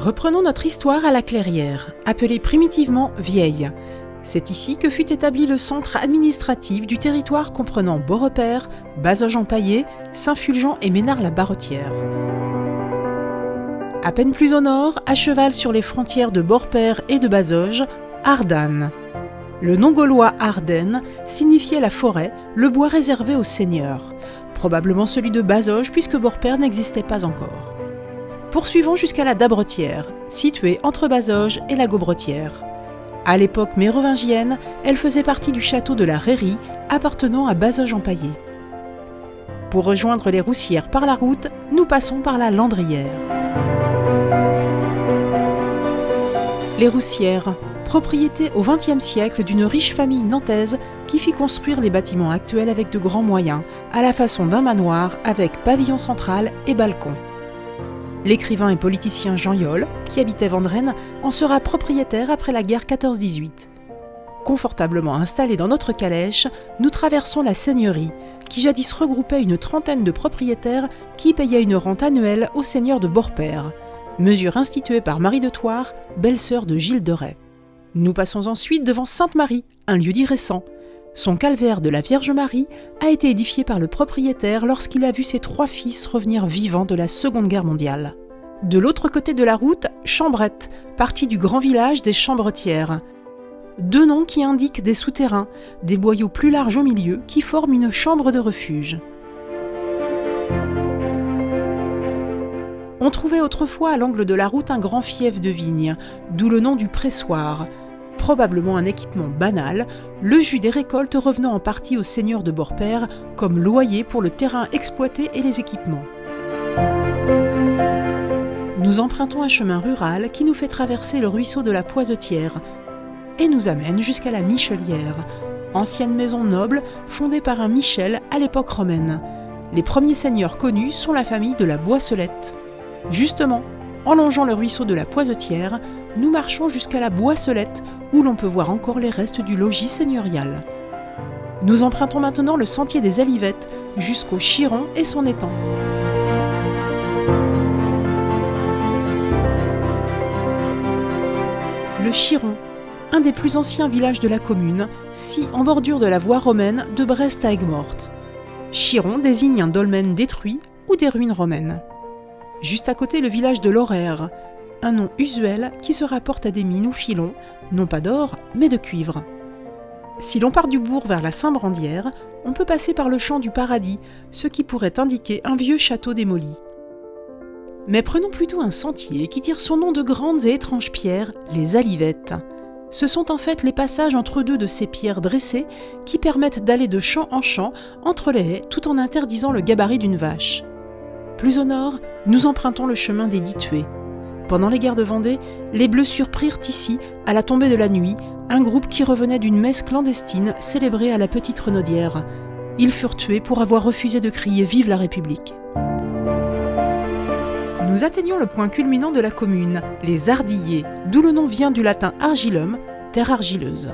Reprenons notre histoire à la Clairière, appelée primitivement Vieille. C'est ici que fut établi le centre administratif du territoire comprenant Beaurepaire, Bazoges-en-Paillé, Saint-Fulgent et Ménard-la-Barretière. À peine plus au nord, à cheval sur les frontières de Beaurepaire et de Bazoges, Ardanne. Le nom gaulois Ardennes signifiait la forêt, le bois réservé aux seigneurs, probablement celui de Bazoges puisque Beaurepaire n'existait pas encore. Poursuivons jusqu'à la Dabretière, située entre Bazoges et la Gaubretière. À l'époque mérovingienne, elle faisait partie du château de la Rairie, appartenant à Bazoges-en-Paillé. Pour rejoindre les Roussières par la route, nous passons par la Landrière. Les Roussières, propriété au XXe siècle d'une riche famille nantaise qui fit construire les bâtiments actuels avec de grands moyens, à la façon d'un manoir avec pavillon central et balcon. L'écrivain et politicien Jean Yol, qui habitait Vendrennes, en sera propriétaire après la guerre 14-18. Confortablement installés dans notre calèche, nous traversons la seigneurie, qui jadis regroupait une trentaine de propriétaires qui payaient une rente annuelle au seigneur de Beaurepaire, mesure instituée par Marie de Thouars, belle-sœur de Gilles de Rais. Nous passons ensuite devant Sainte-Marie, un lieu dit récent. Son calvaire de la Vierge Marie a été édifié par le propriétaire lorsqu'il a vu ses 3 fils revenir vivants de la Seconde Guerre mondiale. De l'autre côté de la route, Chambrette, partie du grand village des Chambretières. 2 noms qui indiquent des souterrains, des boyaux plus larges au milieu qui forment une chambre de refuge. On trouvait autrefois à l'angle de la route un grand fief de vigne, d'où le nom du pressoir. Probablement un équipement banal, le jus des récoltes revenant en partie au seigneur de Beaurepaire comme loyer pour le terrain exploité et les équipements. Nous empruntons un chemin rural qui nous fait traverser le ruisseau de la Poisetière et nous amène jusqu'à la Michelière, ancienne maison noble fondée par un Michel à l'époque romaine. Les premiers seigneurs connus sont la famille de la Boisselette. Justement, en longeant le ruisseau de la Poisetière, nous marchons jusqu'à la Boisselette où l'on peut voir encore les restes du logis seigneurial. Nous empruntons maintenant le sentier des Alivettes jusqu'au Chiron et son étang. Le Chiron, un des plus anciens villages de la commune, si en bordure de la voie romaine de Brest à Aigues-Mortes. Chiron désigne un dolmen détruit ou des ruines romaines. Juste à côté, le village de Lorère, un nom usuel qui se rapporte à des mines ou filons, non pas d'or, mais de cuivre. Si l'on part du bourg vers la Saint-Brandière, on peut passer par le champ du Paradis, ce qui pourrait indiquer un vieux château démoli. Mais prenons plutôt un sentier qui tire son nom de grandes et étranges pierres, les Alivettes. Ce sont en fait les passages entre 2 de ces pierres dressées qui permettent d'aller de champ en champ entre les haies tout en interdisant le gabarit d'une vache. Plus au nord, nous empruntons le chemin des Ditués. Pendant les guerres de Vendée, les Bleus surprirent ici, à la tombée de la nuit, un groupe qui revenait d'une messe clandestine célébrée à la Petite Renaudière. Ils furent tués pour avoir refusé de crier « Vive la République !» Nous atteignons le point culminant de la commune, les Ardillers, d'où le nom vient du latin argilum, terre argileuse.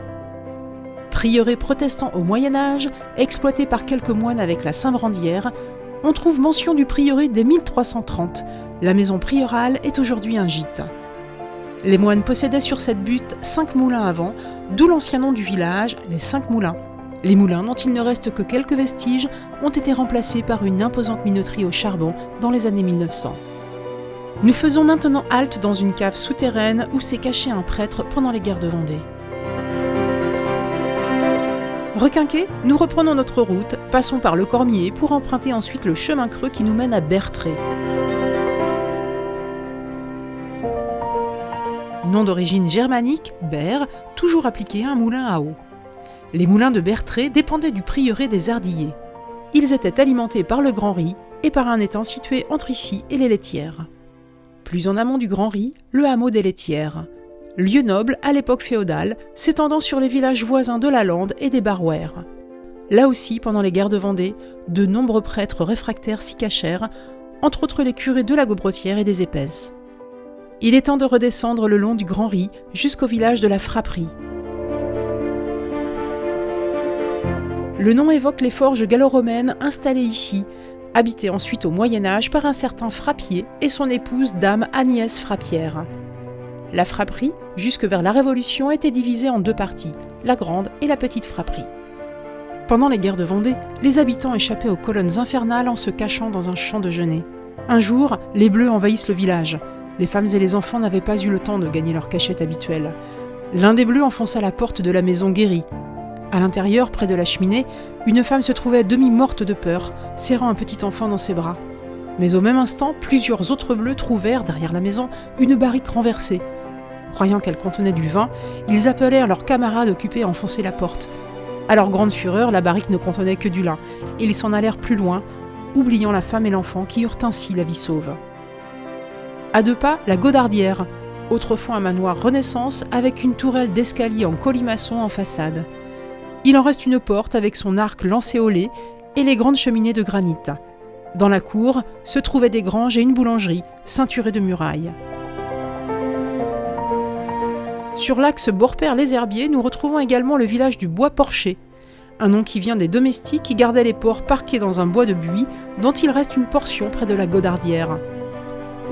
Prieuré protestant au Moyen-Âge, exploité par quelques moines avec la Saint-Brandière, on trouve mention du prieuré dès 1330. La maison prieurale est aujourd'hui un gîte. Les moines possédaient sur cette butte 5 moulins avant, d'où l'ancien nom du village, les 5 moulins. Les moulins, dont il ne reste que quelques vestiges, ont été remplacés par une imposante minoterie au charbon dans les années 1900. Nous faisons maintenant halte dans une cave souterraine où s'est caché un prêtre pendant les guerres de Vendée. Requinqués, nous reprenons notre route, passons par le Cormier pour emprunter ensuite le chemin creux qui nous mène à Bertré. Nom d'origine germanique, Ber, toujours appliqué à un moulin à eau. Les moulins de Bertré dépendaient du prieuré des Ardillers. Ils étaient alimentés par le Grand Ry et par un étang situé entre ici et les laitières. Plus en amont du Grand Ry, le hameau des laitières. Lieu noble à l'époque féodale, s'étendant sur les villages voisins de la Lande et des Barouères. Là aussi, pendant les guerres de Vendée, de nombreux prêtres réfractaires s'y cachèrent, entre autres les curés de la Gaubretière et des Épaisses. Il est temps de redescendre le long du Grand Ry jusqu'au village de la Frapperie. Le nom évoque les forges gallo-romaines installées ici, habité ensuite au Moyen-Âge par un certain Frappier et son épouse dame Agnès Frappière. La frapperie, jusque vers la Révolution, était divisée en deux parties, la grande et la petite frapperie. Pendant les guerres de Vendée, les habitants échappaient aux colonnes infernales en se cachant dans un champ de genêt. Un jour, les Bleus envahissent le village. Les femmes et les enfants n'avaient pas eu le temps de gagner leur cachette habituelle. L'un des Bleus enfonça la porte de la maison Guéry. À l'intérieur, près de la cheminée, une femme se trouvait demi-morte de peur, serrant un petit enfant dans ses bras. Mais au même instant, plusieurs autres Bleus trouvèrent, derrière la maison, une barrique renversée. Croyant qu'elle contenait du vin, ils appelèrent leurs camarades occupés à enfoncer la porte. À leur grande fureur, la barrique ne contenait que du lin, et ils s'en allèrent plus loin, oubliant la femme et l'enfant qui eurent ainsi la vie sauve. À 2 pas, la Godardière, autrefois un manoir Renaissance avec une tourelle d'escalier en colimaçon en façade. Il en reste une porte avec son arc lancéolé et les grandes cheminées de granit. Dans la cour se trouvaient des granges et une boulangerie, ceinturée de murailles. Sur l'axe Beaurepaire-les Herbiers, nous retrouvons également le village du Bois-Porcher, un nom qui vient des domestiques qui gardaient les porcs parqués dans un bois de buis dont il reste une portion près de la Godardière.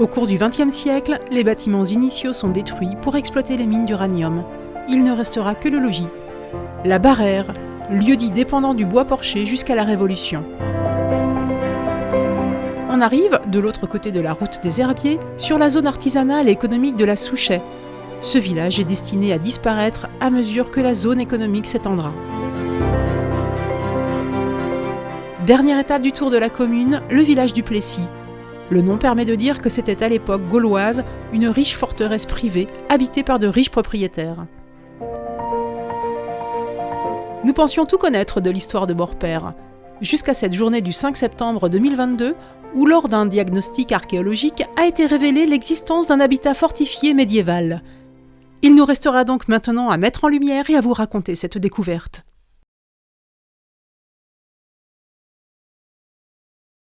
Au cours du XXe siècle, les bâtiments initiaux sont détruits pour exploiter les mines d'uranium. Il ne restera que le logis. La Barrère, lieu-dit dépendant du Bois-Porcher jusqu'à la Révolution. On arrive, de l'autre côté de la route des Herbiers, sur la zone artisanale et économique de la Souchet. Ce village est destiné à disparaître à mesure que la zone économique s'étendra. Dernière étape du tour de la commune, le village du Plessis. Le nom permet de dire que c'était à l'époque gauloise une riche forteresse privée habitée par de riches propriétaires. Nous pensions tout connaître de l'histoire de Beaurepaire, jusqu'à cette journée du 5 septembre 2022 où lors d'un diagnostic archéologique a été révélée l'existence d'un habitat fortifié médiéval. Il nous restera donc maintenant à mettre en lumière et à vous raconter cette découverte.